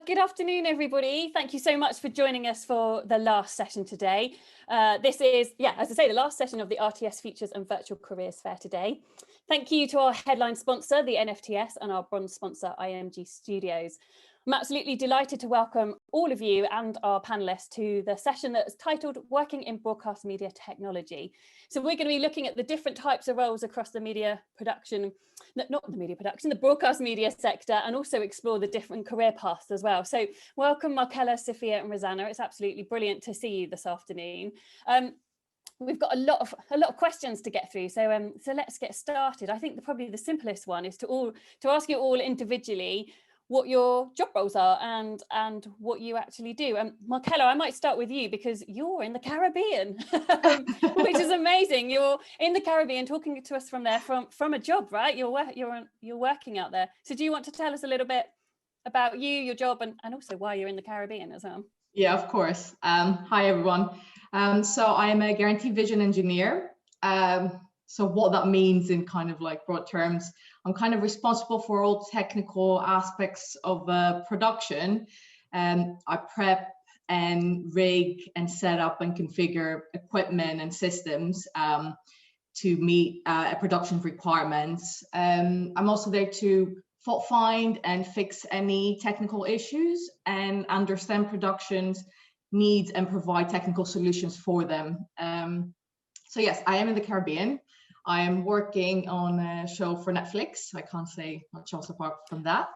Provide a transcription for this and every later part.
Good afternoon, everybody. Thank you so much for joining us for the last session today. This is, as I say, the last session of the RTS Futures and Virtual Careers Fair today. Thank you to our headline sponsor, the NFTS, and our bronze sponsor, IMG Studios. I'm absolutely delighted to welcome all of you and our panellists to the session that's titled Working in Broadcast Media Technology. So we're going to be looking at the different types of roles across the media production, the broadcast media sector, and also explore the different career paths as well. So welcome Markela, Sophia and Rosanna. It's absolutely brilliant to see you this afternoon. We've got a lot of questions to get through, so let's get started. I think probably the simplest one is to ask you all individually what your job roles are and what you actually do. Markela, I might start with you because you're in the Caribbean, which is amazing. You're in the Caribbean talking to us from there, from a job, right? You're working out there. So do you want to tell us a little bit about you, your job, and also why you're in the Caribbean as well? Yeah, of course. Hi, everyone. So I am a guaranteed vision engineer. So what that means in kind of like broad terms, I'm kind of responsible for all technical aspects of production. I prep and rig and set up and configure equipment and systems to meet production requirements. I'm also there to fault find and fix any technical issues and understand production's needs and provide technical solutions for them. So yes, I am in the Caribbean. I am working on a show for Netflix. I can't say much else apart from that.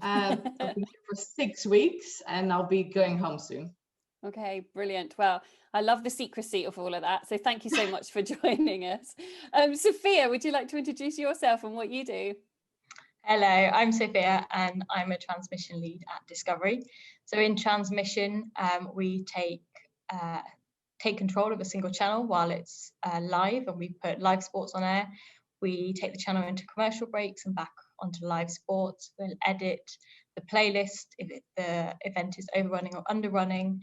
I've been here for 6 weeks and I'll be going home soon. Okay, brilliant. Well, I love the secrecy of all of that. So thank you so much for joining us. Sophia, would you like to introduce yourself and what you do? Hello, I'm Sophia and I'm a transmission lead at Discovery. So in transmission, we take control of a single channel while it's live, and we put live sports on air. We take the channel into commercial breaks and back onto live sports. We'll edit the playlist if the event is overrunning or underrunning,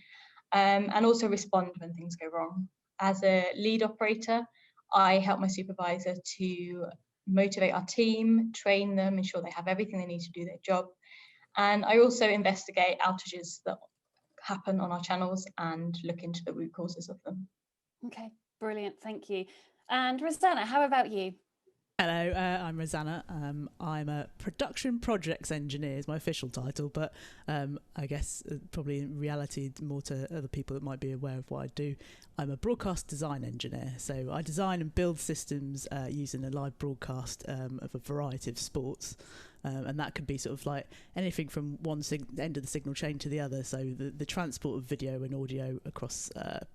and also respond when things go wrong. As a lead operator, I help my supervisor to motivate our team, train them, ensure they have everything they need to do their job. And I also investigate outages that happen on our channels and look into the root causes of them. Okay, brilliant, thank you. And Rosanna, how about you? Hello, I'm Rosanna. I'm a production projects engineer is my official title, but I guess probably in reality more to other people that might be aware of what I do. I'm a broadcast design engineer, so I design and build systems using a live broadcast of a variety of sports. And that could be sort of like anything from one end of the signal chain to the other. So the transport of video and audio across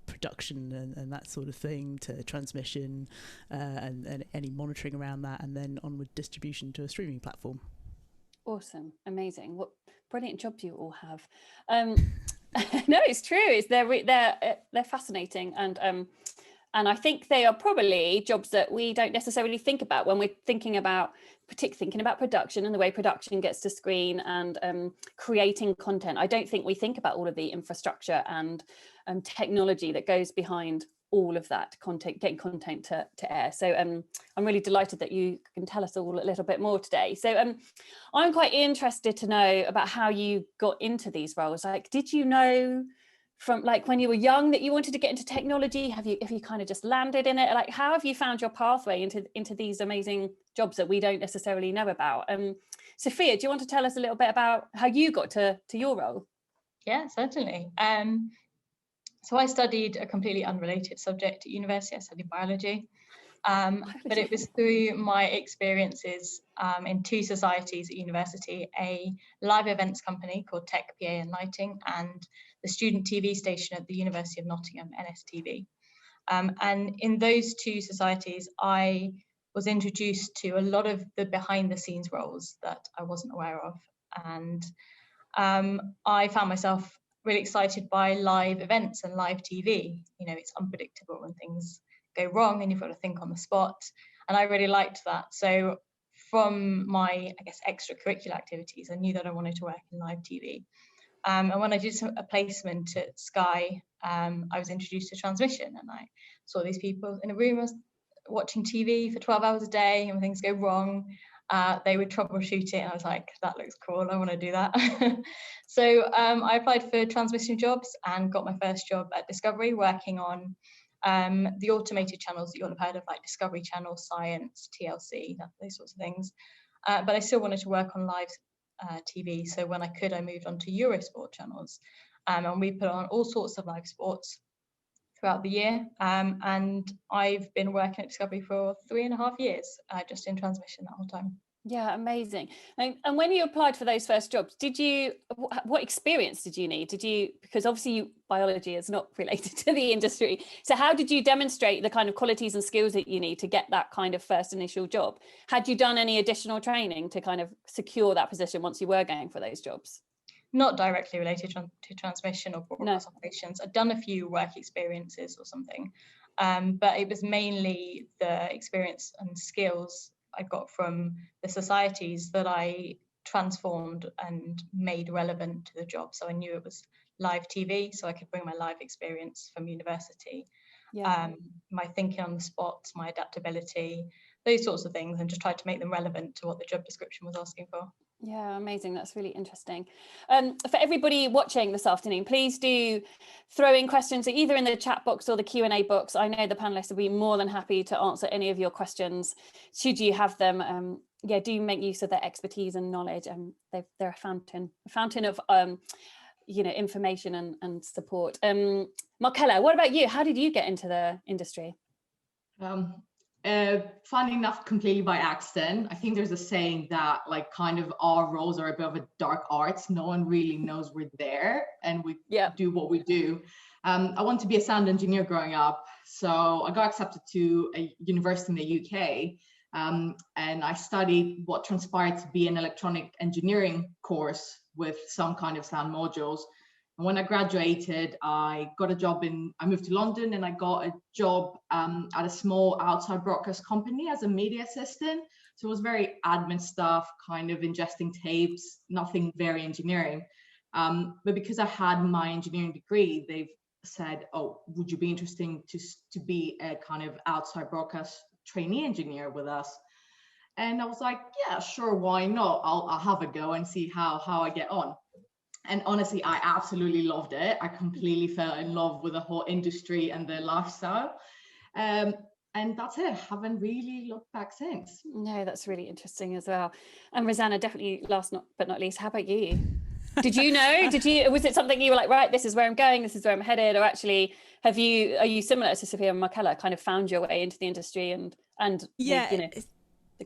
production and that sort of thing, to transmission and any monitoring around that, and then onward distribution to a streaming platform. Awesome, amazing! What brilliant jobs you all have. No, it's true. They're fascinating, and I think they are probably jobs that we don't necessarily think about when we're thinking about production and the way production gets to screen and creating content. I don't think we think about all of the infrastructure and technology that goes behind all of that content, getting content to air. So I'm really delighted that you can tell us all a little bit more today. So I'm quite interested to know about how you got into these roles. Like, did you know from like when you were young that you wanted to get into technology? Have you kind of just landed in it? Like, how have you found your pathway into these amazing jobs that we don't necessarily know about? Sophia, do you want to tell us a little bit about how you got to your role? Yeah, certainly. So I studied a completely unrelated subject at university. I studied biology. But it was through my experiences in two societies at university, a live events company called Tech, PA and Lighting, and the student TV station at the University of Nottingham, NSTV. And in those two societies, I was introduced to a lot of the behind the scenes roles that I wasn't aware of. And I found myself really excited by live events and live TV. You know, it's unpredictable when things go wrong and you've got to think on the spot, and I really liked that. So from my, I guess, extracurricular activities, I knew that I wanted to work in live TV. And when I did a placement at Sky, I was introduced to transmission, and I saw these people in a room watching TV for 12 hours a day, and when things go wrong, They would troubleshoot it, and I was like, that looks cool, I want to do that. So I applied for transmission jobs and got my first job at Discovery, working on the automated channels that you'll have heard of, like Discovery Channel, Science, TLC, those sorts of things. But I still wanted to work on live TV, so when I could, I moved on to Eurosport channels, and we put on all sorts of live sports throughout the year, and I've been working at Discovery for 3.5 years, just in transmission that whole time. Yeah, amazing. And when you applied for those first jobs, what experience did you need? Because obviously biology is not related to the industry. So how did you demonstrate the kind of qualities and skills that you need to get that kind of first initial job? Had you done any additional training to kind of secure that position once you were going for those jobs? Not directly related to transmission or broadcast operations. I'd done a few work experiences or something, but it was mainly the experience and skills I got from the societies that I transformed and made relevant to the job. So I knew it was live TV, so I could bring my live experience from university, my thinking on the spot, my adaptability, those sorts of things, and just tried to make them relevant to what the job description was asking for. Yeah, amazing. That's really interesting. For everybody watching this afternoon, please do throw in questions either in the chat box or the Q&A box. I know the panelists will be more than happy to answer any of your questions should you have them. Do make use of their expertise and knowledge. They're a fountain of information and support. Markela, what about you? How did you get into the industry? Funny enough, completely by accident. I think there's a saying that like kind of our roles are a bit of a dark arts. No one really knows we're there, and we do what we do. I wanted to be a sound engineer growing up, so I got accepted to a university in the UK, and I studied what transpired to be an electronic engineering course with some kind of sound modules. And when I graduated, I moved to London, and I got a job at a small outside broadcast company as a media assistant. So it was very admin stuff, kind of ingesting tapes, nothing very engineering. But because I had my engineering degree, they've said, oh, would you be interested to be a kind of outside broadcast trainee engineer with us? And I was like, yeah, sure, why not? I'll have a go and see how I get on. And honestly, I absolutely loved it. I completely fell in love with the whole industry and the lifestyle. And that's it. Haven't really looked back since. No, that's really interesting as well. And Rosanna, definitely last but not least, how about you? Did you know? Was it something you were like, right, this is where I'm going, this is where I'm headed? Or actually, are you similar to Sophia and Markela, kind of found your way into the industry and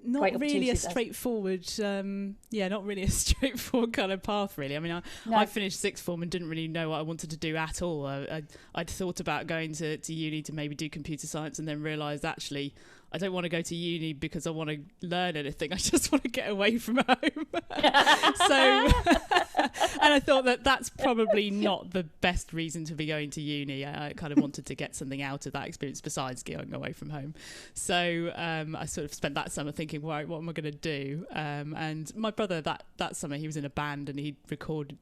not really a straightforward not really a straightforward kind of path, really. I mean, I finished sixth form and didn't really know what I wanted to do at all. I'd thought about going to uni to maybe do computer science, and then realised actually I don't want to go to uni because I want to learn anything. I just want to get away from home. And I thought that's probably not the best reason to be going to uni. I kind of wanted to get something out of that experience besides going away from home. So I sort of spent that summer thinking, right, what am I going to do? And my brother, that summer, he was in a band, and he'd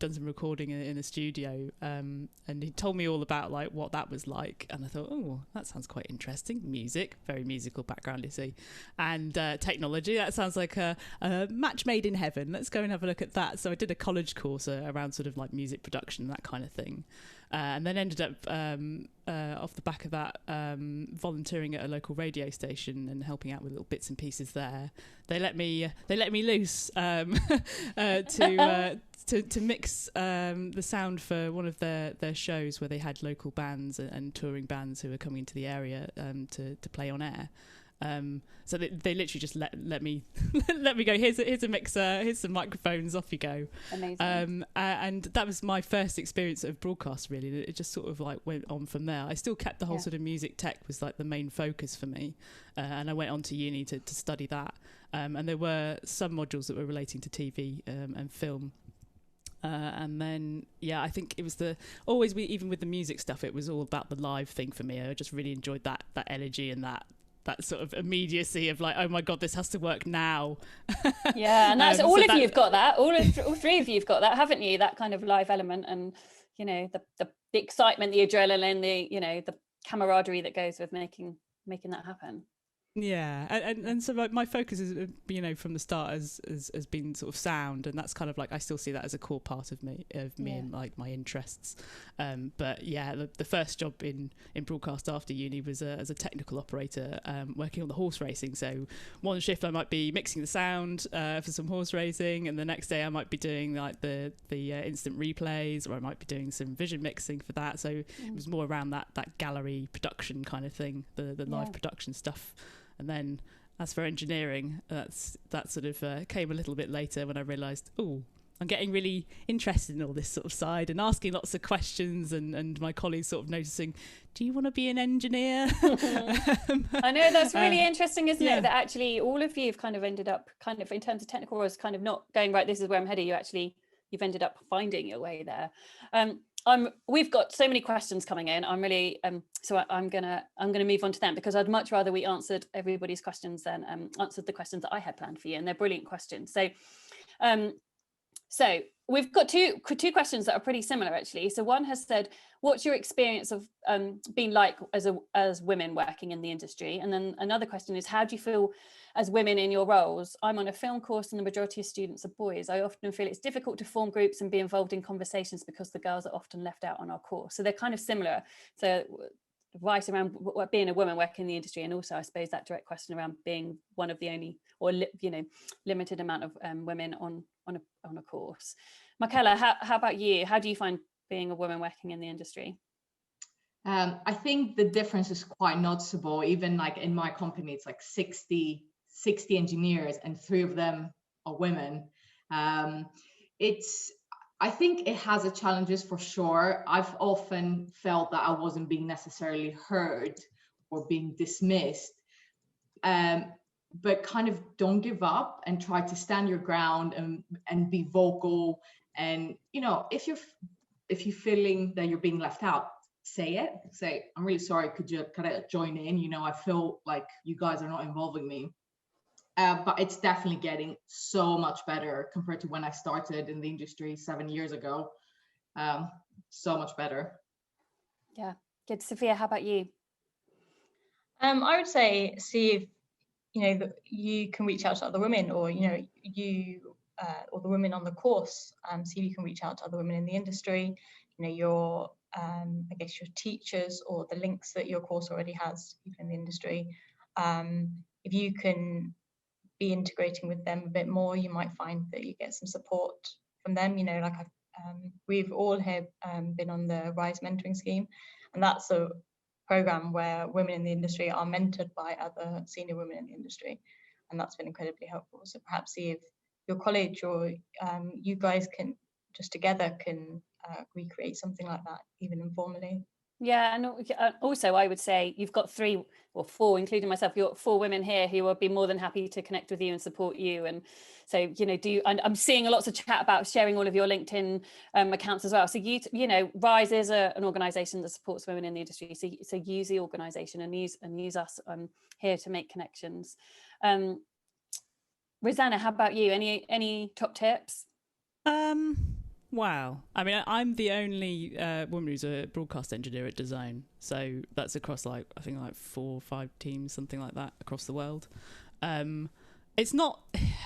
done some recording in a studio. And he told me all about like what that was like. And I thought, oh, that sounds quite interesting. Music, very musical background, you see. And technology, that sounds like a match made in heaven. Let's go and have a look at that. So I did a college course around sort of like music production, that kind of thing. And then ended up off the back of that volunteering at a local radio station and helping out with little bits and pieces there. They let me loose to mix the sound for one of their shows where they had local bands and touring bands who were coming into the area to play on air. So they literally just let me go. Here's a mixer. Here's some microphones. Off you go. Amazing. And that was my first experience of broadcast. Really, it just sort of like went on from there. I still kept the whole sort of music tech was like the main focus for me, and I went on to uni to study that. And there were some modules that were relating to TV and film. And then, I think it was even with the music stuff, it was all about the live thing for me. I just really enjoyed that energy and that sort of immediacy of like, oh my God, this has to work now. Yeah, and that's all you've got that. All three of you've got that, haven't you? That kind of live element, and the excitement, the adrenaline, the camaraderie that goes with making that happen. Yeah, and so my focus is, from the start has been sort of sound, and that's kind of like I still see that as a core part of me and like my interests. But yeah, the first job in broadcast after uni was as a technical operator, working on the horse racing. So one shift I might be mixing the sound for some horse racing, and the next day I might be doing like the instant replays, or I might be doing some vision mixing for that. So it was more around that gallery production kind of thing, the live production stuff. And then as for engineering, that sort of came a little bit later when I realised, I'm getting really interested in all this sort of side and asking lots of questions, and my colleagues sort of noticing, do you want to be an engineer? I know, that's really interesting, isn't it? That actually all of you have kind of ended up kind of in terms of technical roles kind of not going, right, this is where I'm headed. You've ended up finding your way there. We've got so many questions coming in. I'm really so I'm gonna move on to them, because I'd much rather we answered everybody's questions than answered the questions that I had planned for you, and they're brilliant questions. So we've got two questions that are pretty similar, actually. So one has said, what's your experience of being like as women working in the industry? And then another question is, how do you feel as women in your roles? I'm on a film course and the majority of students are boys. I often feel it's difficult to form groups and be involved in conversations because the girls are often left out on our course. So they're kind of similar. So right around being a woman working in the industry, and also I suppose that direct question around being one of the only, or limited amount of women on a course. Markela, how about you? How do you find being a woman working in the industry? I think the difference is quite noticeable. Even like in my company, it's like 60 engineers and 3 of them are women. I think it has its challenges for sure. I've often felt that I wasn't being necessarily heard or being dismissed. But kind of don't give up and try to stand your ground and be vocal. And if you're feeling that you're being left out, say, I'm really sorry, could you kind of join in? I feel like you guys are not involving me. But it's definitely getting so much better compared to when I started in the industry 7 years ago. So much better. Yeah, good. Sophia, how about you? I would say, see if that you can reach out to other women, or you or the women on the course, see if you can reach out to other women in the industry, your I guess your teachers, or the links that your course already has people in the industry. If you can be integrating with them a bit more, you might find that you get some support from them. Like we've all here been on the RISE mentoring scheme, and that's a program where women in the industry are mentored by other senior women in the industry, and that's been incredibly helpful. So perhaps see if your college or you guys can just together can recreate something like that, even informally. Yeah, and also I would say you've got 3 or 4, including myself, you've got 4 women here who would be more than happy to connect with you and support you. And so, I'm seeing lots of chat about sharing all of your LinkedIn accounts as well. So RISE is an organisation that supports women in the industry. So use the organisation and use us here to make connections. Rosanna, how about you? Any top tips? Wow. I mean, I'm the only woman who's a broadcast engineer at DAZN. So that's across I think 4 or 5 teams, something like that, across the world. It's not,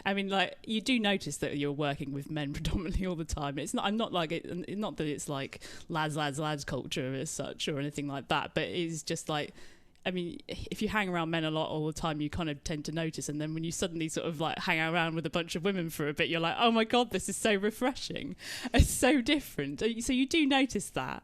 I mean, you do notice that you're working with men predominantly all the time. I'm not like it, not that it's like lads culture as such or anything like that, but it's just I mean, if you hang around men a lot all the time, you kind of tend to notice. And then when you suddenly sort of hang around with a bunch of women for a bit, you're like, oh my God, this is so refreshing. It's so different. So you do notice that.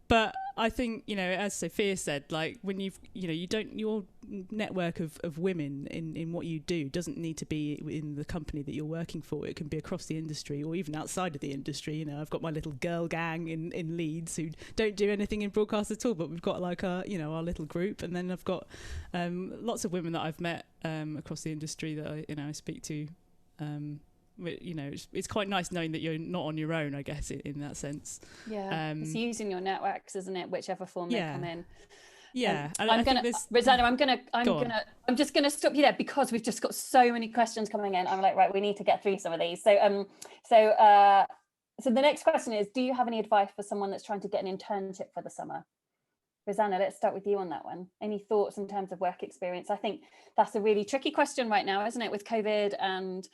But I think, as Sophia said, when your network of women in what you do doesn't need to be in the company that you're working for. It can be across the industry or even outside of the industry. I've got my little girl gang in Leeds who don't do anything in broadcast at all, but we've got our little group. And then I've got lots of women that I've met across the industry that I speak to. It's quite nice knowing that you're not on your own, I guess, in that sense. Yeah, it's using your networks, isn't it? Whichever form they come in. Yeah, Rosanna, I'm just gonna stop you there because we've just got so many questions coming in. I'm like, right, we need to get through some of these. So the next question is, do you have any advice for someone that's trying to get an internship for the summer? Rosanna, let's start with you on that one. Any thoughts in terms of work experience? I think that's a really tricky question right now, isn't it, with COVID and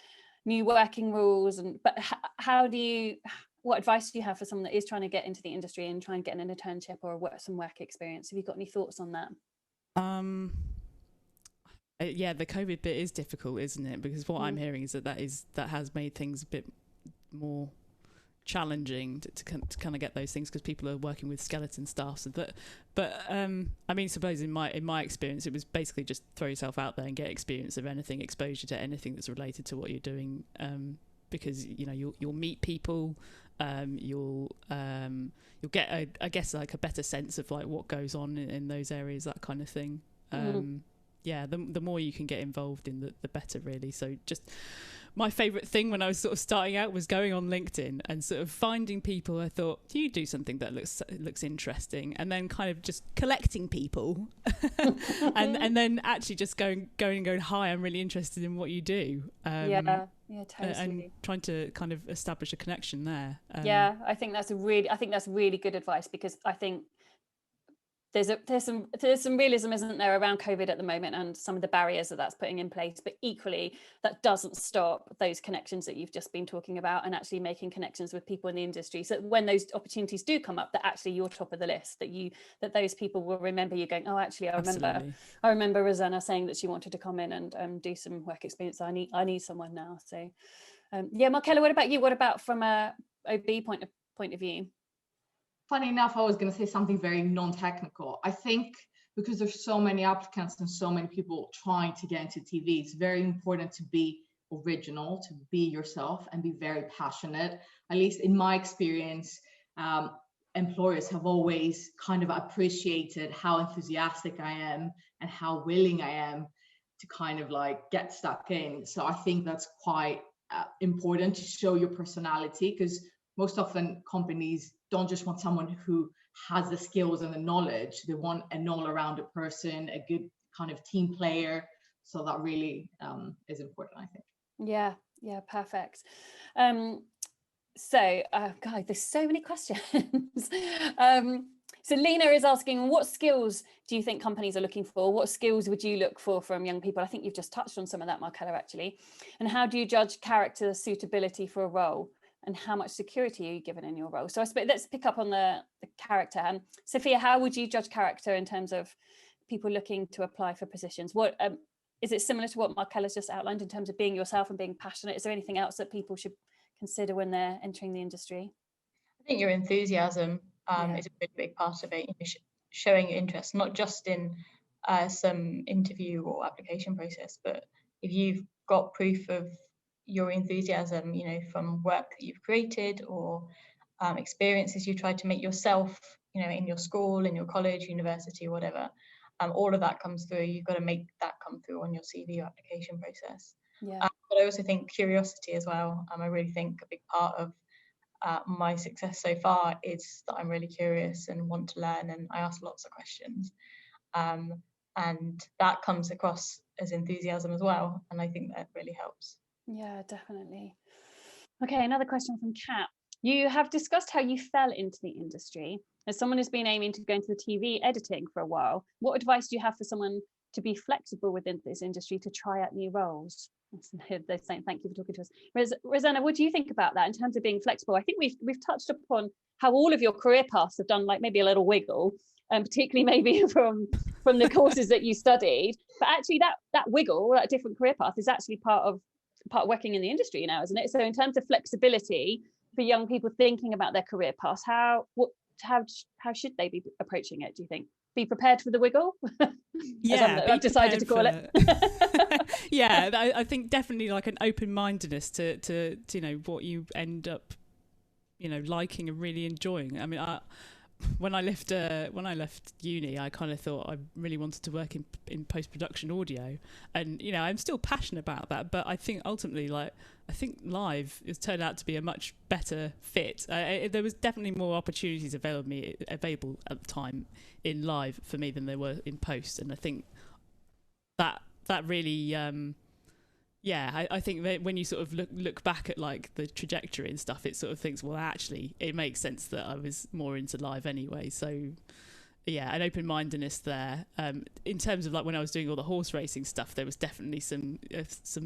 new working rules? But what advice do you have for someone that is trying to get into the industry and try and get an internship or some work experience? Have you got any thoughts on that? Yeah, the COVID bit is difficult, isn't it? Because what I'm hearing is that has made things a bit more challenging to kind of get those things, because people are working with skeleton staff. So but I mean, suppose in my experience, it was basically just throw yourself out there and get experience of anything, exposure to anything that's related to what you're doing, because you'll meet people, you'll get I guess like a better sense of like what goes on in those areas, that kind of thing. Yeah, the more you can get involved in, the better, really. So just my favourite thing when I was sort of starting out was going on LinkedIn and sort of finding people. I thought, you do something that looks interesting, and then kind of just collecting people, and then actually just going, hi, I'm really interested in what you do. Yeah, totally. And trying to kind of establish a connection there. Yeah, I think that's really good advice, because I think there's some realism, isn't there, around COVID at the moment and some of the barriers that's putting in place, but equally that doesn't stop those connections that you've just been talking about, and actually making connections with people in the industry, so when those opportunities do come up, that actually you're top of the list, that those people will remember you, going, oh, actually I remember Rosanna saying that she wanted to come in and do some work experience. I need someone now. So yeah, Markela, what about you? What about from a OB point of view? Funny enough, I was going to say something very non-technical. I think because there's so many applicants and so many people trying to get into TV, it's very important to be original, to be yourself, and be very passionate. At least in my experience, employers have always kind of appreciated how enthusiastic I am and how willing I am to kind of like get stuck in. So I think that's quite important, to show your personality, because most often companies don't just want someone who has the skills and the knowledge. They want an all-arounded person, a good kind of team player. So that really is important, I think. Yeah, perfect. So, guys, there's so many questions. So Lena is asking, what skills do you think companies are looking for? What skills would you look for from young people? I think you've just touched on some of that, Markela, actually. And how do you judge character suitability for a role? And how much security are you given in your role? So I suppose let's pick up on the character. Sophia, how would you judge character in terms of people looking to apply for positions? What is it similar to what Markela's just outlined in terms of being yourself and being passionate? Is there anything else that people should consider when they're entering the industry? I think your enthusiasm is a really big part of it. Showing your interest, not just in some interview or application process, but if you've got proof of your enthusiasm, from work that you've created or experiences you tried to make yourself, in your school, in your college, university, or whatever, all of that comes through. You've got to make that come through on your CV or application process. Yeah. But I also think curiosity as well. I really think a big part of my success so far is that I'm really curious and want to learn, and I ask lots of questions. And that comes across as enthusiasm as well. And I think that really helps. Yeah, definitely. Okay, another question from Kat. You have discussed how you fell into the industry. As someone who's been aiming to go into the TV editing for a while, what advice do you have for someone to be flexible within this industry to try out new roles? They're saying thank you for talking to us. Rosanna, what do you think about that in terms of being flexible? I think we've touched upon how all of your career paths have done like maybe a little wiggle, and particularly maybe from the courses that you studied. But actually that wiggle, that different career path, is actually part of working in the industry now, isn't it? So in terms of flexibility for young people thinking about their career paths, how should they be approaching it, do you think? Be prepared for the wiggle? Yeah, I've decided to call it. Yeah, I think definitely like an open-mindedness to what you end up liking and really enjoying. I mean, when I left uni, I kind of thought I really wanted to work in post-production audio, and I'm still passionate about that. But I think ultimately, I think live has turned out to be a much better fit. There was definitely more opportunities available at the time in live for me than there were in post, and I think that really. I think that when you sort of look back at like the trajectory and stuff, it sort of thinks, well, actually, it makes sense that I was more into live anyway. So an open-mindedness there. In terms of like when I was doing all the horse racing stuff, there was definitely some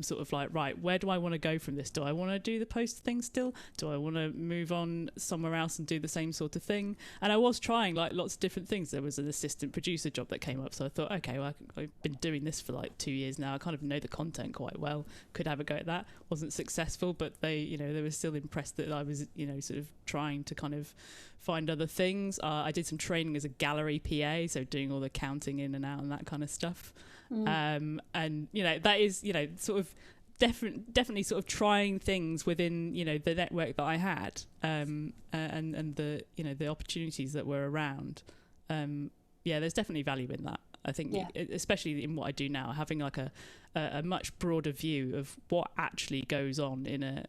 sort of like, right, where do I want to go from this? Do I want to do the post thing still? Do I want to move on somewhere else and do the same sort of thing? And I was trying like lots of different things. There was an assistant producer job that came up, so I thought, okay, well, I've been doing this for like 2 years now. I kind of know the content quite well. Could have a go at that. Wasn't successful, but they were still impressed that I was, sort of trying to kind of find other things. I did some training as a gallery PA, so doing all the counting in and out and that kind of stuff. And that is sort of definitely sort of trying things within the network that I had, and the the opportunities that were around. There's definitely value in that. I think, especially in what I do now, having like a much broader view of what actually goes on in a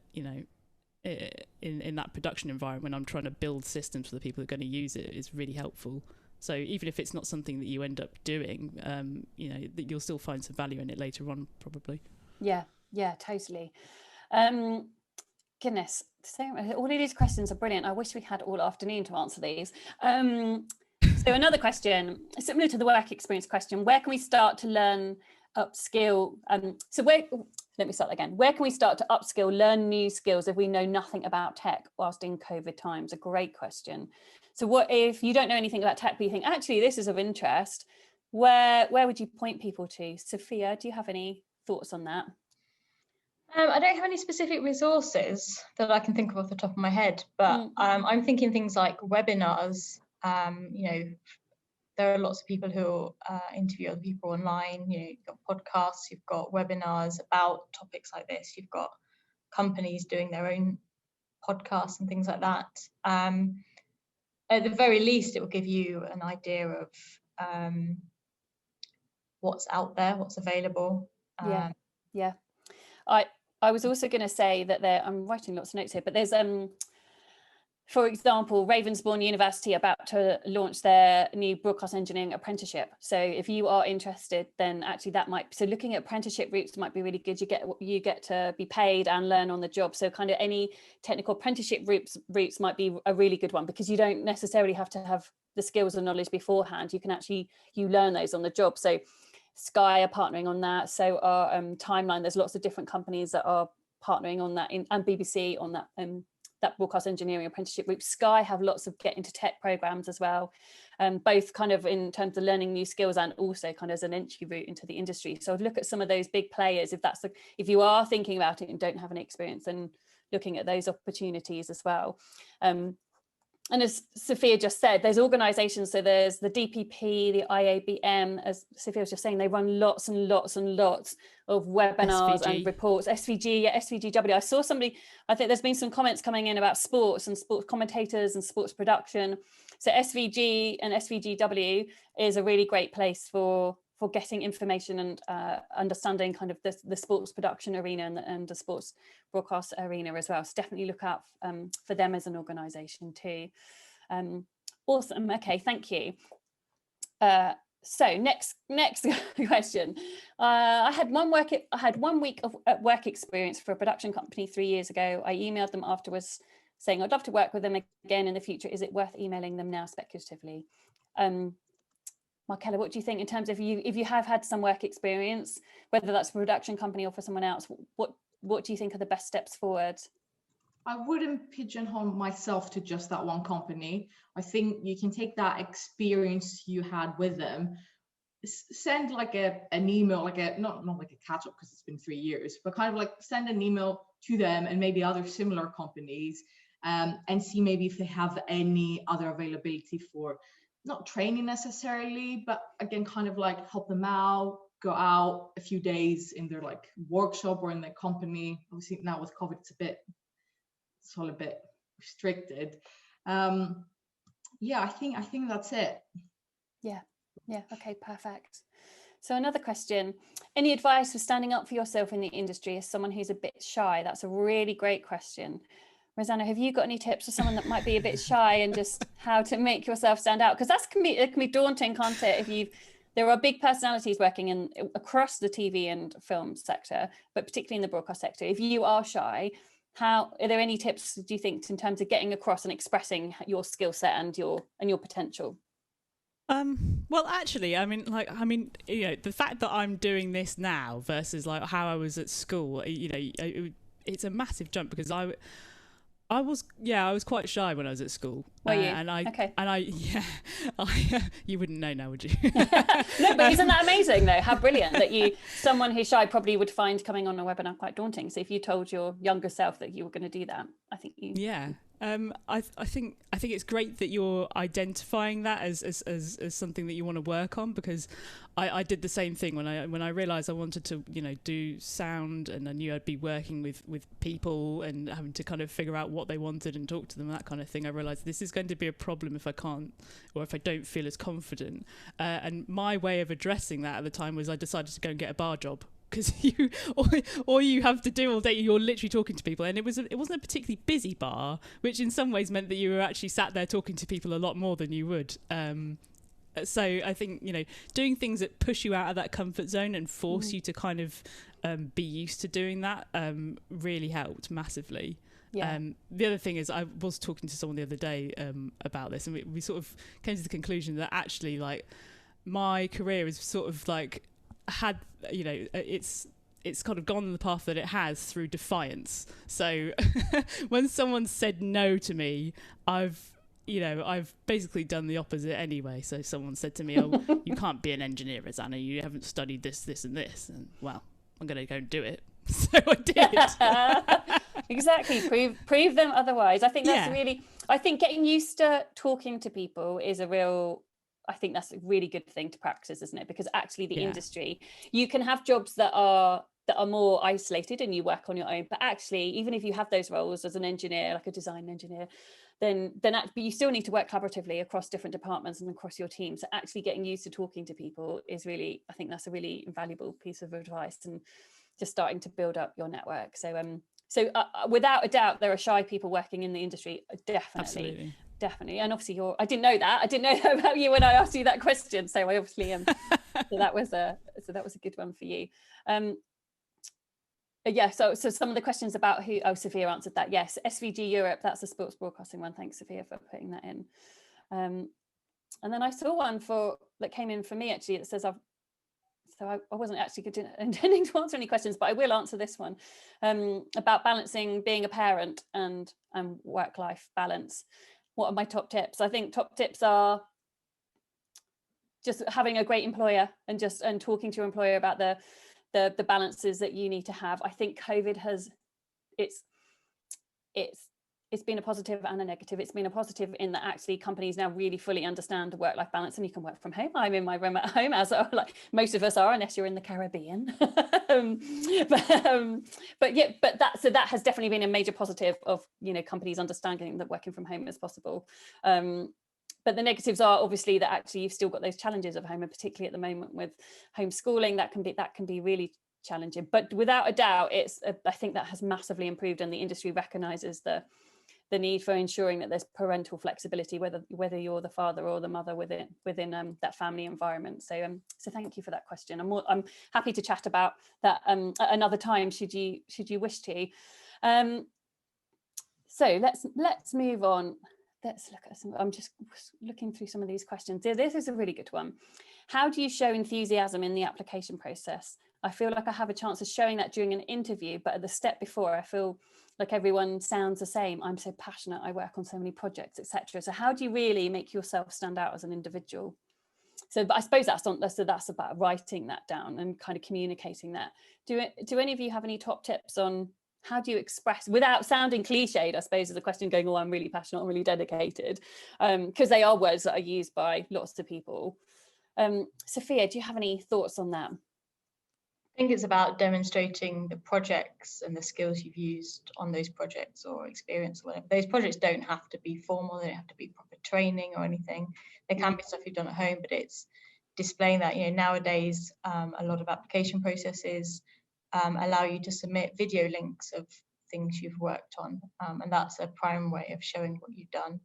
in that production environment when I'm trying to build systems for the people who are going to use it is really helpful. So even if it's not something that you end up doing, that you'll still find some value in it later on, probably. Yeah, totally. Goodness, so all of these questions are brilliant. I wish we had all afternoon to answer these. So another question, similar to the work experience question, where can we start to learn upskill? Let me start again. Where can we start to upskill, learn new skills if we know nothing about tech whilst in COVID times? A great question. So what if you don't know anything about tech, but you think, actually, this is of interest? Where would you point people to? Sophia, do you have any thoughts on that? I don't have any specific resources that I can think of off the top of my head, but I'm thinking things like webinars. There are lots of people who interview other people online. You've got podcasts, you've got webinars about topics like this. You've got companies doing their own podcasts and things like that. At the very least, it will give you an idea of what's out there, what's available. I was also going to say that I'm writing lots of notes here, but there's for example, Ravensbourne University about to launch their new broadcast engineering apprenticeship. So if you are interested, then actually so looking at apprenticeship routes might be really good. You get to be paid and learn on the job. So kind of any technical apprenticeship routes might be a really good one, because you don't necessarily have to have the skills and knowledge beforehand. You can actually, you learn those on the job. So Sky are partnering on that. So our Timeline, there's lots of different companies that are partnering on that, and BBC on that that broadcast engineering apprenticeship route. Sky have lots of get into tech programs as well, both kind of in terms of learning new skills and also kind of as an entry route into the industry. So I'd look at some of those big players if you are thinking about it and don't have any experience, and looking at those opportunities as well. And as Sophia just said, there's organisations, so there's the DPP, the IABM, as Sophia was just saying, they run lots and lots and lots of webinars and reports. SVGW. I saw somebody, I think there's been some comments coming in about sports and sports commentators and sports production. So SVG and SVGW is a really great place for getting information and understanding kind of the sports production arena and the sports broadcast arena as well. So definitely look out for them as an organisation too. Awesome. Okay, thank you. So next question. I had 1 week of work experience for a production company 3 years ago. I emailed them afterwards saying I'd love to work with them again in the future. Is it worth emailing them now speculatively? Markela, what do you think in terms of if you have had some work experience, whether that's for a production company or for someone else, what do you think are the best steps forward? I wouldn't pigeonhole myself to just that one company. I think you can take that experience you had with them, send like an email, like not like a catch up because it's been 3 years, but kind of like send an email to them and maybe other similar companies, and see maybe if they have any other availability for not training necessarily, but again, kind of like help them out, go out a few days in their like workshop or in their company. Obviously now with COVID, it's all a bit restricted. I think that's it. Yeah, okay, perfect. So another question, any advice for standing up for yourself in the industry as someone who's a bit shy? That's a really great question. Rosanna, have you got any tips for someone that might be a bit shy and just how to make yourself stand out? Because it can be daunting, can't it? There are big personalities working across the TV and film sector, but particularly in the broadcast sector. If you are shy, are there any tips, do you think, in terms of getting across and expressing your skill set and your potential? Well, actually, I mean, the fact that I'm doing this now versus like how I was at school, it's a massive jump, because I was quite shy when I was at school. Were you? You wouldn't know now, would you? No, but isn't that amazing though? How brilliant that someone who's shy probably would find coming on a webinar quite daunting. So if you told your younger self that you were going to do that, I think you. Yeah. I think it's great that you're identifying that as something that you want to work on, because I did the same thing when I realised I wanted to do sound, and I knew I'd be working with people and having to kind of figure out what they wanted and talk to them, that kind of thing. I realised this is going to be a problem if I can't, or if I don't feel as confident. And my way of addressing that at the time was I decided to go and get a bar job. Because all you have to do all day, you're literally talking to people, and it wasn't a particularly busy bar, which in some ways meant that you were actually sat there talking to people a lot more than you would. So I think doing things that push you out of that comfort zone and force you to kind of be used to doing that really helped massively. Yeah. The other thing is, I was talking to someone the other day about this, and we sort of came to the conclusion that actually, like, my career is sort of like had it's kind of gone the path that it has through defiance. So when someone said no to me, I've basically done the opposite anyway. So someone said to me, "Oh, you can't be an engineer, Rosanna. You haven't studied this, this, and this." And well, I'm going to go and do it. So I did. Exactly. Prove them otherwise. I think that's I think getting used to talking to people is I think that's a really good thing to practice, isn't it? Because actually the industry, you can have jobs that are more isolated and you work on your own, but actually, even if you have those roles as an engineer, like a design engineer, then you still need to work collaboratively across different departments and across your team. So actually getting used to talking to people is really, I think that's a really invaluable piece of advice, and just starting to build up your network. So without a doubt, there are shy people working in the industry. Definitely. And obviously I didn't know that about you when I asked you that question. So I obviously so that was a good one for you. So some of the questions about Sophia answered that. Yes, SVG Europe, that's the sports broadcasting one. Thanks, Sophia, for putting that in. And then I saw one that came in for me actually that says I wasn't actually intending to answer any questions, but I will answer this one about balancing being a parent and work-life balance. What are my top tips? I think top tips are just having a great employer and talking to your employer about the balances that you need to have. I think COVID it's been a positive and a negative. It's been a positive in that actually companies now really fully understand the work-life balance, and you can work from home. I'm in my room at home, as like most of us are, unless you're in the Caribbean. But that has definitely been a major positive of companies understanding that working from home is possible. But the negatives are obviously that actually you've still got those challenges of home, and particularly at the moment with homeschooling, that can be really challenging. But without a doubt, I think that has massively improved, and the industry recognises the need for ensuring that there's parental flexibility, whether you're the father or the mother within that family environment. So thank you for that question. I'm happy to chat about that at another time should you wish to. So let's move on. Let's look at some. I'm just looking through some of these questions. This is a really good one. How do you show enthusiasm in the application process? I feel like I have a chance of showing that during an interview, but at the step before, I feel like everyone sounds the same. I'm so passionate. I work on so many projects, etc. So how do you really make yourself stand out as an individual? So, but I suppose that's about writing that down and kind of communicating that. Do any of you have any top tips on how do you express without sounding cliched? I suppose is the question going, oh, I'm really passionate, I'm really dedicated, because they are words that are used by lots of people. Sophia, do you have any thoughts on that? I think it's about demonstrating the projects and the skills you've used on those projects or experience or whatever. Those projects don't have to be formal, they don't have to be proper training or anything. There can be stuff you've done at home, but it's displaying that, nowadays a lot of application processes allow you to submit video links of things you've worked on, and that's a prime way of showing what you've done.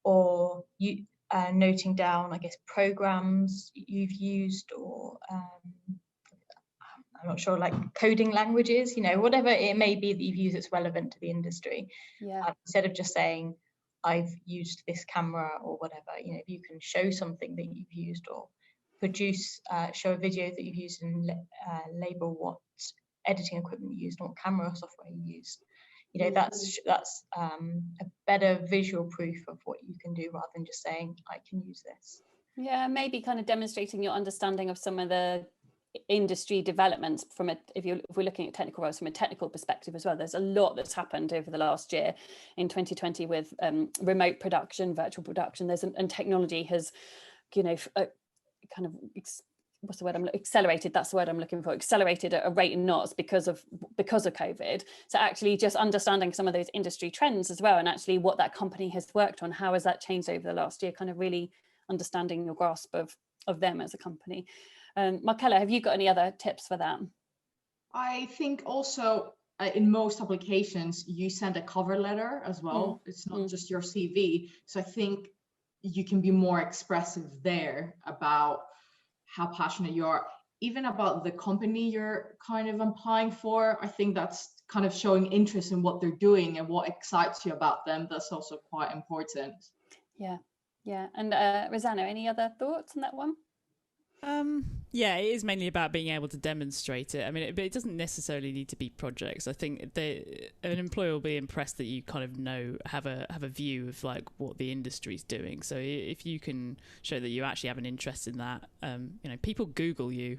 Or you noting down, I guess, programs you've used, or I'm not sure, like coding languages, whatever it may be that you've used that's relevant to the industry. Yeah. Instead of just saying, I've used this camera or whatever. You know, if you can show something that you've used, or produce, show a video that you've used, and label what editing equipment you used and what camera software you used. You know, that's a better visual proof of what you can do, rather than just saying I can use this. Yeah, maybe kind of demonstrating your understanding of some of the industry developments from if we're looking at technical roles from a technical perspective as well. There's a lot that's happened over the last year in 2020 with remote production, virtual production. And technology has, you know, kind of what's the word accelerated. That's the word I'm looking for. Accelerated at a rate in knots because of COVID. So actually, just understanding some of those industry trends as well, and actually what that company has worked on, how has that changed over the last year? Kind of really understanding your grasp of them as a company. Markela, have you got any other tips for that? I think also in most applications, you send a cover letter as well. It's not just your CV. So I think you can be more expressive there about how passionate you are, even about the company you're kind of applying for. I think that's kind of showing interest in what they're doing and what excites you about them. That's also quite important. Yeah. And Rosanna, any other thoughts on that one? Yeah, it is mainly about being able to demonstrate it. I mean, but it doesn't necessarily need to be projects. I think an employer will be impressed that you kind of have a view of like what the industry's doing. So if you can show that you actually have an interest in that, you know, people Google you.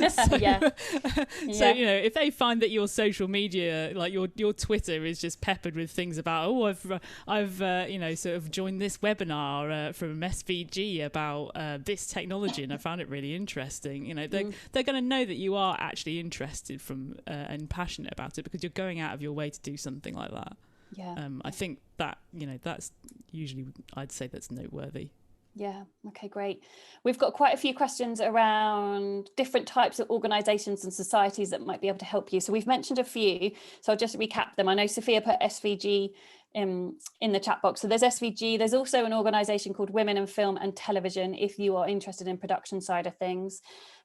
So, so you know, if they find that your social media, like your Twitter, is just peppered with things about, I've you know, sort of joined this webinar from SVG about this technology, and I found it really interesting. You know, they're going to know that you are actually interested and passionate about it, because you're going out of your way to do something like that. Yeah. I think that, you know, that's usually, I'd say that's noteworthy. Yeah. Okay, great. We've got quite a few questions around different types of organisations and societies that might be able to help you. So we've mentioned a few, so I'll just recap them. I know Sophia put SVG in the chat box. So there's SVG. There's also an organisation called Women in Film and Television, if you are interested in production side of things.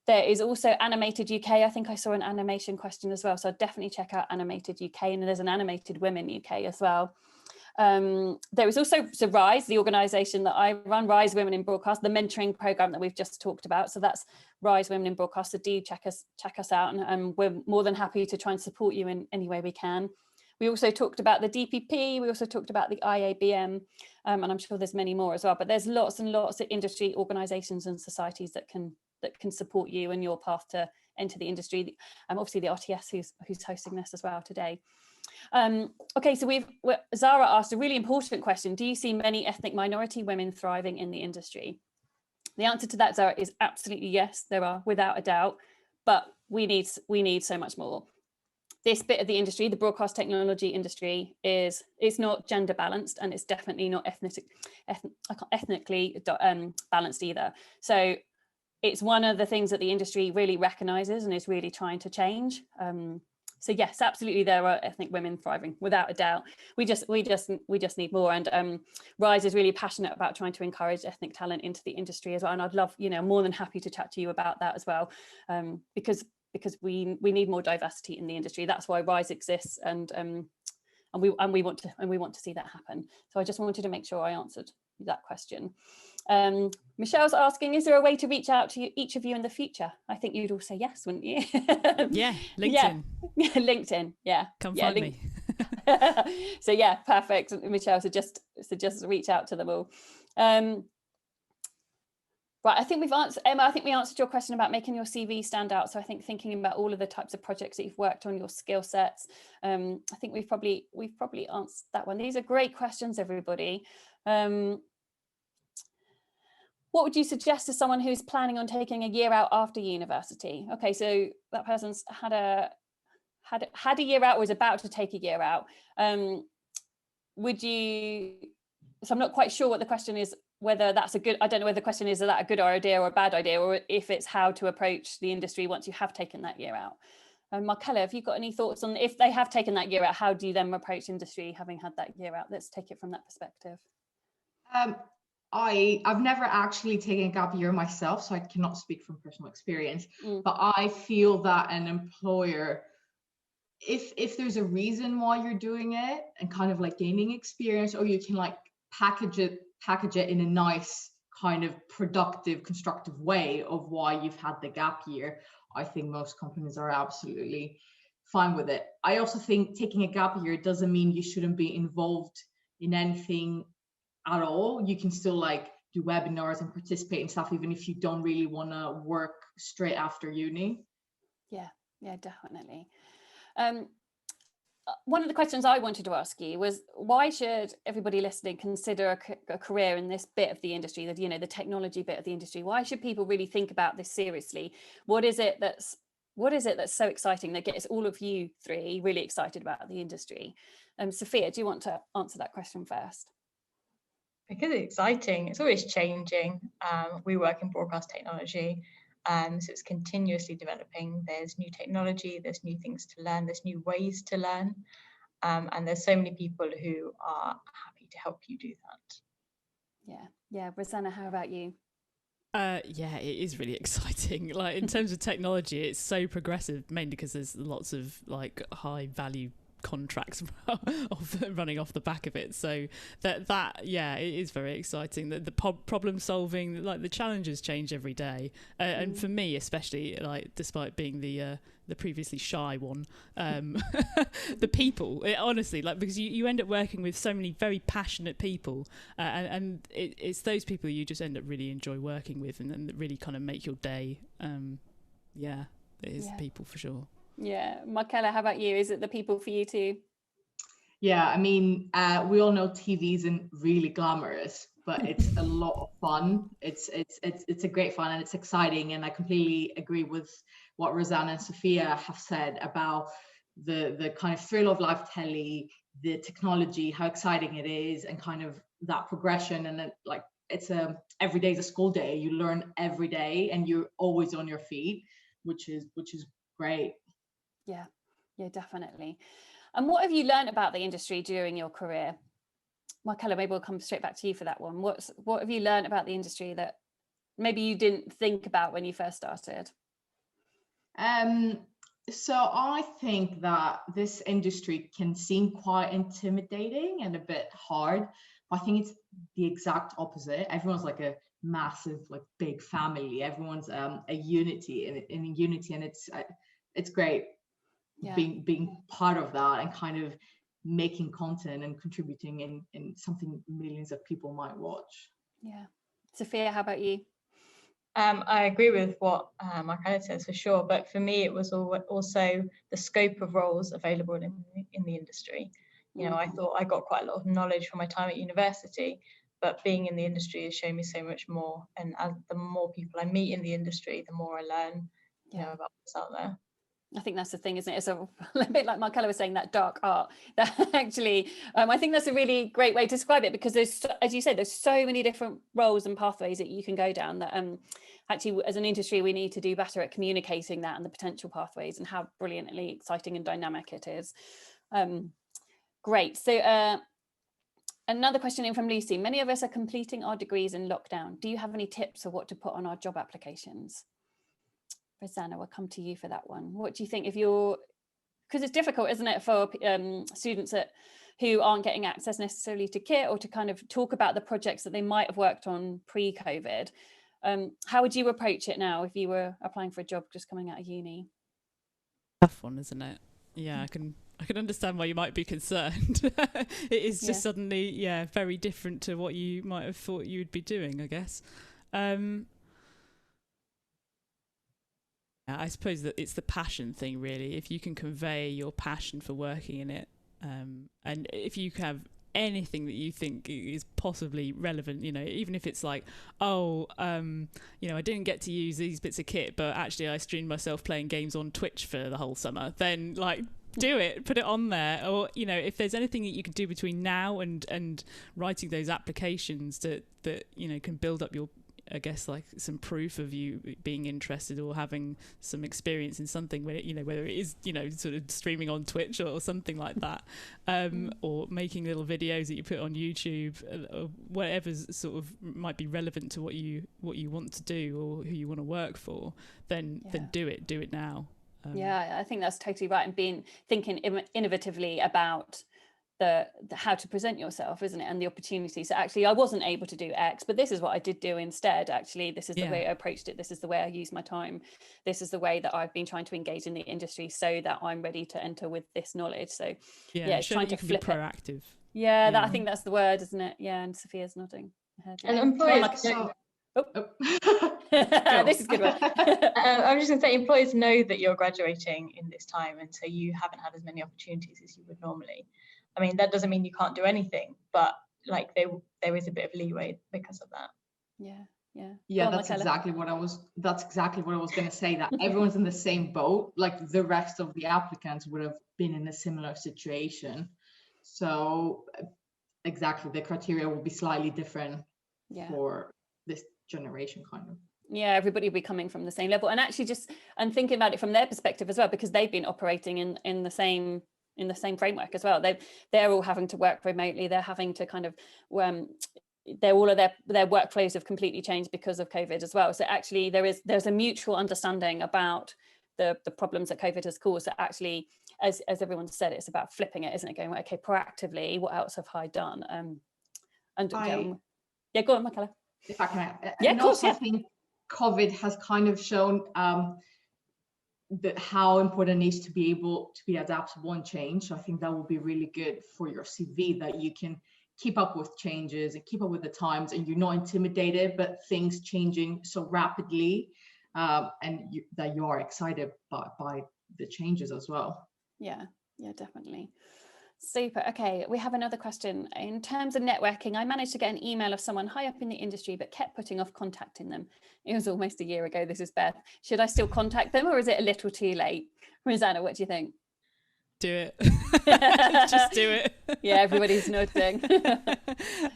There is also Animated UK. I think I saw an animation question as well. So I'd definitely check out Animated UK. And there's an Animated Women UK as well. There is also RISE, the organisation that I run, RISE Women in Broadcast, the mentoring programme that we've just talked about. So that's RISE Women in Broadcast. So do check us out, and we're more than happy to try and support you in any way we can. We also talked about the DPP. We also talked about the IABM, and I'm sure there's many more as well. But there's lots and lots of industry organisations and societies that can support you in your path to enter the industry. Obviously the RTS who's hosting this as well today. Okay, so Zara asked a really important question. Do you see many ethnic minority women thriving in the industry? The answer to that, Zara, is absolutely yes, there are, without a doubt, but we need so much more. This bit of the industry, the broadcast technology industry, it's not gender balanced, and it's definitely not ethnically balanced either. So it's one of the things that the industry really recognises and is really trying to change. So yes, absolutely, there are ethnic women thriving, without a doubt. We just need more. And RISE is really passionate about trying to encourage ethnic talent into the industry as well. And I'd love, you know, more than happy to chat to you about that as well, because we need more diversity in the industry. That's why RISE exists, and we want to see that happen. So I just wanted to make sure I answered that question. Michelle's asking, is there a way to reach out to each of you in the future? I think you'd all say yes, wouldn't you? Yeah, LinkedIn. Yeah, LinkedIn. Yeah, come find me. So yeah, perfect, Michelle. So just reach out to them all. Right, I think we've answered, Emma, I think we answered your question about making your CV stand out. So I think thinking about all of the types of projects that you've worked on, your skill sets, I think we've probably answered that one. These are great questions, everybody. What would you suggest to someone who's planning on taking a year out after university? Okay, so that person's had a year out, or is about to take a year out. Would you? So I'm not quite sure what the question is. Whether that's a good, I don't know whether the question is that a good idea or a bad idea, or if it's how to approach the industry once you have taken that year out. Markela, have you got any thoughts on if they have taken that year out, how do you then approach industry having had that year out? Let's take it from that perspective. I've never actually taken a gap year myself, so I cannot speak from personal experience, but I feel that an employer if there's a reason why you're doing it and kind of like gaining experience, or you can like package it in a nice kind of productive, constructive way of why you've had the gap year, I think most companies are absolutely fine with it. I also think taking a gap year doesn't mean you shouldn't be involved in anything at all. You can still like do webinars and participate in stuff, even if you don't really want to work straight after uni. Yeah, definitely. One of the questions I wanted to ask you was, why should everybody listening consider a career in this bit of the industry, that, you know, the technology bit of the industry? Why should people really think about this seriously? What is it that's so exciting that gets all of you three really excited about the industry? Sophia, do you want to answer that question first? Because it's exciting, it's always changing. We work in broadcast technology, so it's continuously developing. There's new technology, there's new things to learn, there's new ways to learn, and there's so many people who are happy to help you do that. Yeah. Rosanna, how about you? Yeah, it is really exciting. Like, in terms of technology, it's so progressive, mainly because there's lots of like high value contracts running off the back of it, so that yeah, it is very exciting. The problem solving, like the challenges change every day, and for me especially, like despite being the previously shy one, the people, honestly, like, because you end up working with so many very passionate people, and it's those people you just end up really enjoy working with, and really kind of make your day. Yeah, it is the people for sure. Yeah, Markela, how about you? Is it the people for you too? Yeah, I mean, we all know TV isn't really glamorous, but it's a lot of fun. It's a great fun, and it's exciting. And I completely agree with what Rosanna and Sophia have said about the kind of thrill of live telly, the technology, how exciting it is, and kind of that progression. And then like every day is a school day. You learn every day, and you're always on your feet, which is great. Yeah, definitely. And what have you learned about the industry during your career? Markela, maybe we'll come straight back to you for that one. What have you learned about the industry that maybe you didn't think about when you first started? So I think that this industry can seem quite intimidating and a bit hard, but I think it's the exact opposite. Everyone's like a massive, like big family. Everyone's a unity in unity, and it's great. Yeah. Being part of that and kind of making content and contributing in something millions of people might watch. Yeah. Sophia, how about you? I agree with what Markela says for sure, but for me it was also the scope of roles available in the industry. You know, I thought I got quite a lot of knowledge from my time at university, but being in the industry has shown me so much more. And as the more people I meet in the industry, the more I learn, you know, about what's out there. I think that's the thing, isn't it? It's a bit like Markela was saying, that dark art. That actually, I think that's a really great way to describe it, because there's, as you said, there's so many different roles and pathways that you can go down that actually, as an industry, we need to do better at communicating that and the potential pathways and how brilliantly exciting and dynamic it is. Great. So another question in from Lucy. Many of us are completing our degrees in lockdown. Do you have any tips for what to put on our job applications? Rosanna, we'll come to you for that one. What do you think, because it's difficult, isn't it, for students who aren't getting access necessarily to kit or to kind of talk about the projects that they might have worked on pre-COVID. How would you approach it now if you were applying for a job just coming out of uni? Tough one, isn't it? Yeah, I can understand why you might be concerned. It is just suddenly, very different to what you might have thought you would be doing, I guess. I suppose that it's the passion thing, really. If you can convey your passion for working in it, and if you have anything that you think is possibly relevant, you know, even if it's like, you know, I didn't get to use these bits of kit, but actually I streamed myself playing games on Twitch for the whole summer, then like, do it, put it on there. Or, you know, if there's anything that you can do between now and writing those applications that you know, can build up your, I guess, like some proof of you being interested or having some experience in something, where, you know, whether it is, you know, sort of streaming on Twitch or something like that, or making little videos that you put on YouTube, or whatever sort of might be relevant to what you want to do or who you want to work for, then do it now. Yeah, I think that's totally right. And thinking innovatively about the how to present yourself, isn't it, and the opportunity. So actually I wasn't able to do X, but this is what I did do instead. Actually, this is the way I approached it. This is the way I use my time. This is the way that I've been trying to engage in the industry so that I'm ready to enter with this knowledge. So it's trying to flip it. Proactive. That, I think that's the word, isn't it? Yeah. And Sophia's nodding her head. And employers this is good one. I'm just going to say, employers know that you're graduating in this time, and so you haven't had as many opportunities as you would normally. I mean, that doesn't mean you can't do anything, but like there is a bit of leeway because of that. Yeah, that's exactly what I was going to say, that everyone's in the same boat. Like the rest of the applicants would have been in a similar situation. So exactly, the criteria will be slightly different for this generation, kind of. Yeah, everybody will be coming from the same level, and actually and thinking about it from their perspective as well, because they've been operating in the same framework as well. They're all having to work remotely. They're having to kind of all of their workflows have completely changed because of COVID as well. So actually there's a mutual understanding about the problems that COVID has caused. So actually, as everyone said, it's about flipping it, isn't it? Going, okay, proactively, what else have I done? Go on, Markela. If I can, of course. I think COVID has kind of shown that how important it is to be able to be adaptable and change. So I think that will be really good for your CV, that you can keep up with changes and keep up with the times, and you're not intimidated, but things changing so rapidly, and that you are excited by the changes as well. Yeah, definitely. Super. Okay, we have another question. In terms of networking, I managed to get an email of someone high up in the industry, but kept putting off contacting them. It was almost a year ago. This is Beth. Should I still contact them, or is it a little too late? Rosanna, what do you think? Do it. Just do it. Yeah, everybody's nodding.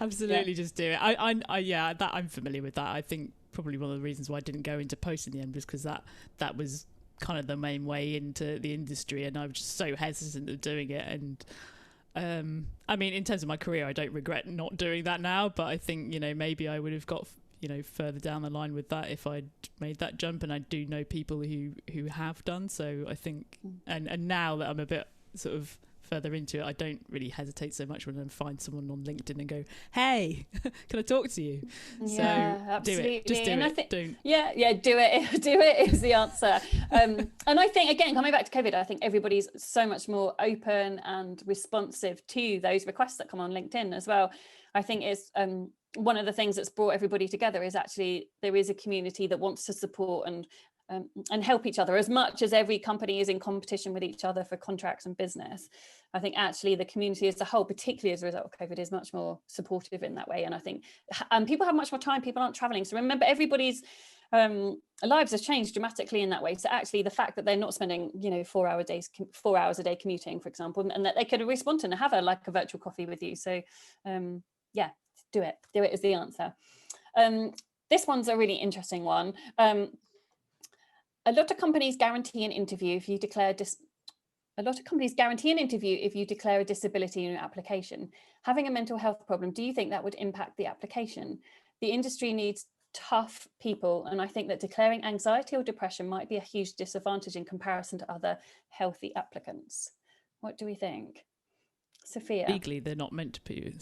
Absolutely, just do it. I'm familiar with that. I think probably one of the reasons why I didn't go into post in the end was because that was kind of the main way into the industry, and I was just so hesitant of doing it. And I mean, in terms of my career, I don't regret not doing that now, but I think, maybe I would have got further down the line with that if I'd made that jump, and I do know people who have done so. I think and now that I'm a bit sort of further into it, I don't really hesitate so much when I find someone on LinkedIn and go, hey, can I talk to you? Yeah, so absolutely. Do it. Just do and it. I think, Don't. Yeah, do it. Do it is the answer. And I think, again, coming back to COVID, I think everybody's so much more open and responsive to those requests that come on LinkedIn as well. I think it's one of the things that's brought everybody together is actually there is a community that wants to support and help each other, as much as every company is in competition with each other for contracts and business. I think actually the community as a whole, particularly as a result of COVID, is much more supportive in that way. And I think people have much more time, people aren't traveling. So remember, everybody's lives has changed dramatically in that way. So actually the fact that they're not spending 4 hours a day commuting, for example, and that they could respond to and have a virtual coffee with you. So do it is the answer. This one's a really interesting one. A lot of companies guarantee an interview if you declare a disability in your application. Having a mental health problem, do you think that would impact the application? The industry needs tough people, and I think that declaring anxiety or depression might be a huge disadvantage in comparison to other healthy applicants. What do we think? Sophia? Legally, they're not meant to be.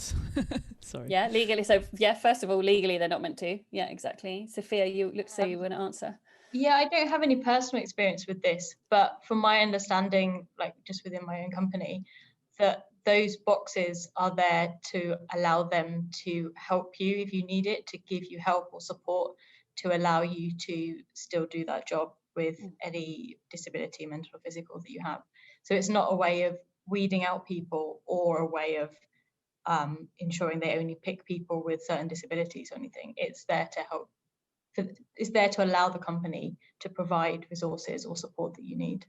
Sorry. Yeah, legally. So yeah, first of all, legally, they're not meant to. Yeah, exactly. Sophia, you look so you want to answer. Yeah, I don't have any personal experience with this, but from my understanding, like just within my own company, that those boxes are there to allow them to help you if you need it, to give you help or support, to allow you to still do that job with any disability, mental or physical, that you have. So it's not a way of weeding out people or a way of ensuring they only pick people with certain disabilities or anything. It's there to help. It's there to allow the company to provide resources or support that you need.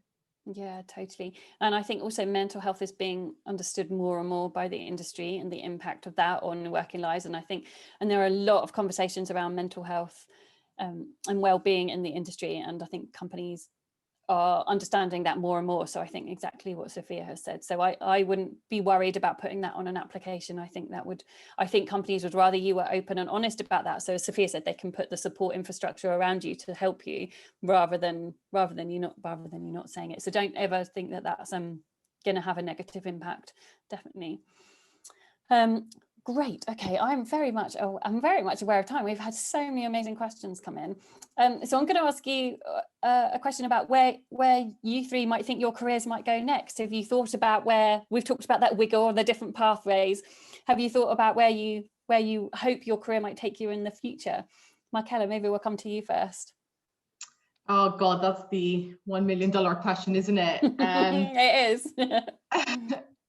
Yeah, totally. And I think also mental health is being understood more and more by the industry and the impact of that on working lives. And I think, and there are a lot of conversations around mental health and well-being in the industry. And I think companies are understanding that more and more. So I think exactly what Sophia has said. So I wouldn't be worried about putting that on an application. I think companies would rather you were open and honest about that. So as Sophia said, they can put the support infrastructure around you to help you rather than you not saying it. So don't ever think that that's going to have a negative impact. Definitely. Great. Okay, I'm very much aware of time. We've had so many amazing questions come in. So I'm going to ask you a question about where you three might think your careers might go next. Have you thought about where we've talked about that wiggle and the different pathways? Have you thought about where you hope your career might take you in the future? Markela, maybe we'll come to you first. Oh God, that's the $1 million question, isn't it? It is.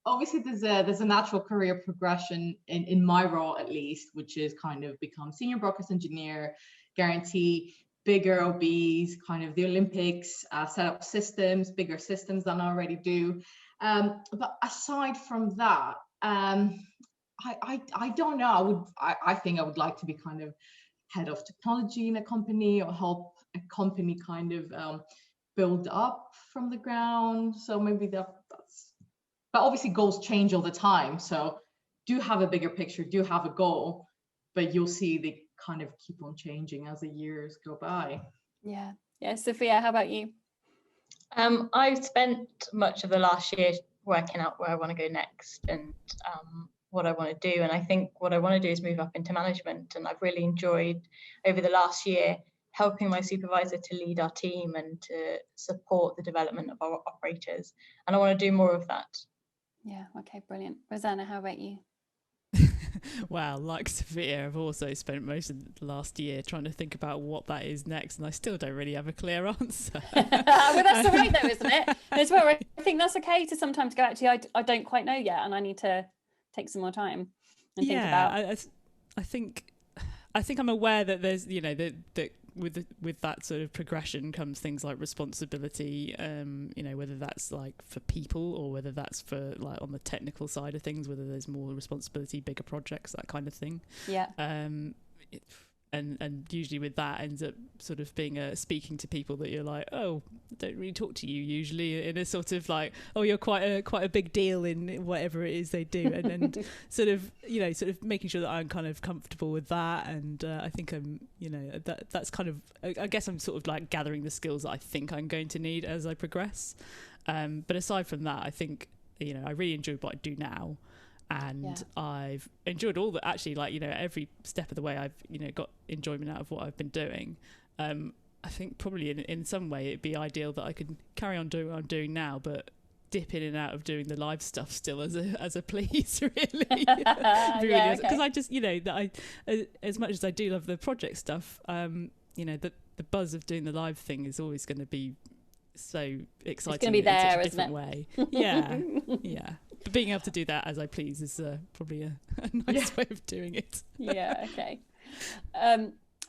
Obviously, there's a natural career progression in my role, at least, which is kind of become senior broadcast engineer, guarantee bigger OBs, kind of the Olympics, set up systems, bigger systems than I already do. But aside from that, I don't know. I think I would like to be kind of head of technology in a company, or help a company kind of build up from the ground. So maybe that's. But obviously goals change all the time. So do have a bigger picture, do have a goal, but you'll see they kind of keep on changing as the years go by. Yeah. Sophia, how about you? I've spent much of the last year working out where I want to go next and what I want to do. And I think what I want to do is move up into management. And I've really enjoyed over the last year helping my supervisor to lead our team and to support the development of our operators. And I want to do more of that. Yeah, okay, brilliant. Rosanna, how about you? Well, like Sophia, I've also spent most of the last year trying to think about what that is next, and I still don't really have a clear answer. Well, that's all right though, isn't it? As well, I think that's okay to sometimes go, actually, I don't quite know yet, and I need to take some more time and think about. I think I'm aware that there's, that with that sort of progression comes things like responsibility, whether that's like for people or whether that's for like on the technical side of things, whether there's more responsibility, bigger projects, that kind of thing. Yeah. And usually with that ends up sort of being speaking to people that you're like, oh, I don't really talk to you usually, in a sort of like, oh, you're quite a big deal in whatever it is they do, and sort of making sure that I'm kind of comfortable with that, and I think I'm that's kind of, I guess I'm sort of like gathering the skills that I think I'm going to need as I progress, but aside from that, I think I really enjoy what I do now. And I've enjoyed all the, actually, like, every step of the way I've, got enjoyment out of what I've been doing. I think probably in some way it'd be ideal that I could carry on doing what I'm doing now, but dip in and out of doing the live stuff still as a please, really. Because I just, that as much as I do love the project stuff, the buzz of doing the live thing is always going to be so exciting. It's going to be there, in such a different way. Yeah. But being able to do that as I please is probably a nice way of doing it. Yeah, okay.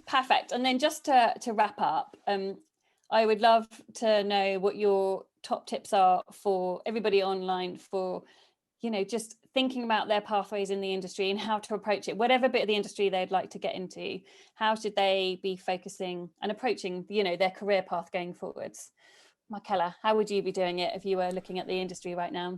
Perfect. And then just to wrap up, I would love to know what your top tips are for everybody online for, just thinking about their pathways in the industry and how to approach it, whatever bit of the industry they'd like to get into. How should they be focusing and approaching, their career path going forwards? Markela, how would you be doing it if you were looking at the industry right now?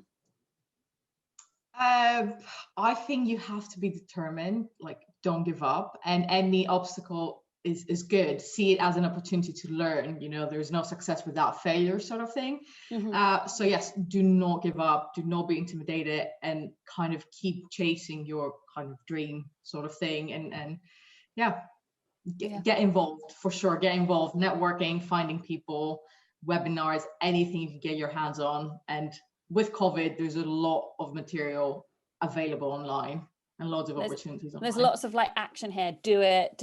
I think you have to be determined, like don't give up, and any obstacle is good. See it as an opportunity to learn. There's no success without failure, sort of thing. Mm-hmm. So yes, do not give up, do not be intimidated, and kind of keep chasing your kind of dream, sort of thing. And get involved, for sure. Get involved, networking, finding people, webinars, anything you can get your hands on. And with COVID, there's a lot of material available online and lots of opportunities online. There's lots of like action here. Do it,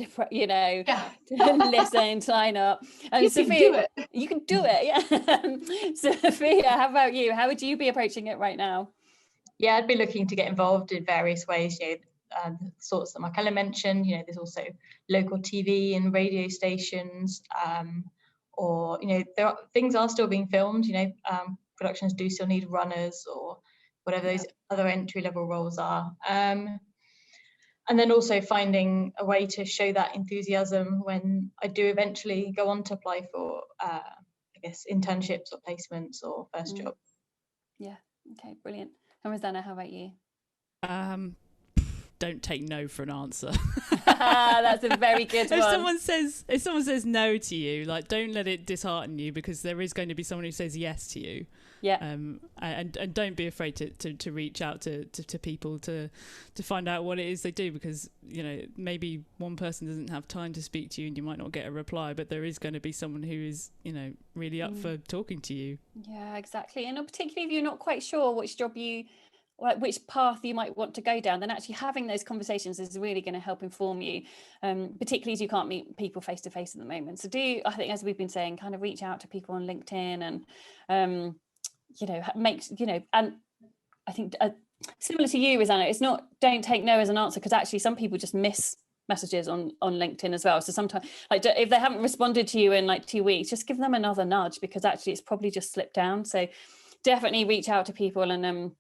listen, sign up. And Sophia, you can do it. Yeah. Sophia, how about you? How would you be approaching it right now? Yeah, I'd be looking to get involved in various ways. The sorts that Markela mentioned. There's also local TV and radio stations, or things are still being filmed. Productions do still need runners or whatever those other entry-level roles are. And then also finding a way to show that enthusiasm when I do eventually go on to apply for a guess, internships or placements or first job. Yeah, okay, brilliant. And Rosanna, how about you? Don't take no for an answer. That's a very good one. If someone says no to you, like, don't let it dishearten you, because there is going to be someone who says yes to you. Yeah. And don't be afraid to reach out to people to find out what it is they do, because, you know, maybe one person doesn't have time to speak to you and you might not get a reply, but there is going to be someone who is, you know, really up for talking to you. Yeah, exactly. And particularly if you're not quite sure which job which path you might want to go down, then actually having those conversations is really going to help inform you, particularly as you can't meet people face to face at the moment. So I think, as we've been saying, kind of reach out to people on LinkedIn and you know, and I think similar to you, Rosanna, it's not, don't take no as an answer, because actually some people just miss messages on LinkedIn as well. So sometimes, like, if they haven't responded to you in like 2 weeks, just give them another nudge, because actually it's probably just slipped down. So definitely reach out to people and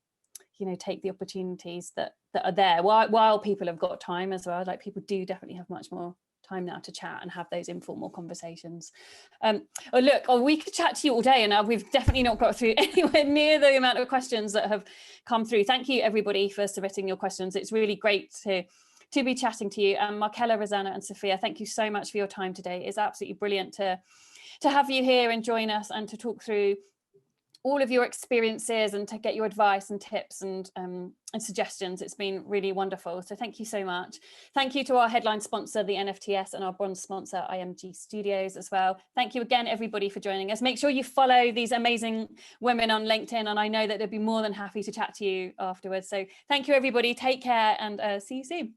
you know, take the opportunities that are there while people have got time as well. Like, people do definitely have much more time now to chat and have those informal conversations. We could chat to you all day, and we've definitely not got through anywhere near the amount of questions that have come through. Thank you everybody for submitting your questions. It's really great to be chatting to you. Markela, Rosanna and Sophia, thank you so much for your time today. It's absolutely brilliant to have you here and join us and to talk through all of your experiences and to get your advice and tips and suggestions. It's been really wonderful. So thank you so much. Thank you to our headline sponsor, the NFTS, and our bronze sponsor, IMG Studios, as well. Thank you again, everybody, for joining us. Make sure you follow these amazing women on LinkedIn, and I know that they'd be more than happy to chat to you afterwards. So thank you, everybody. Take care, and see you soon.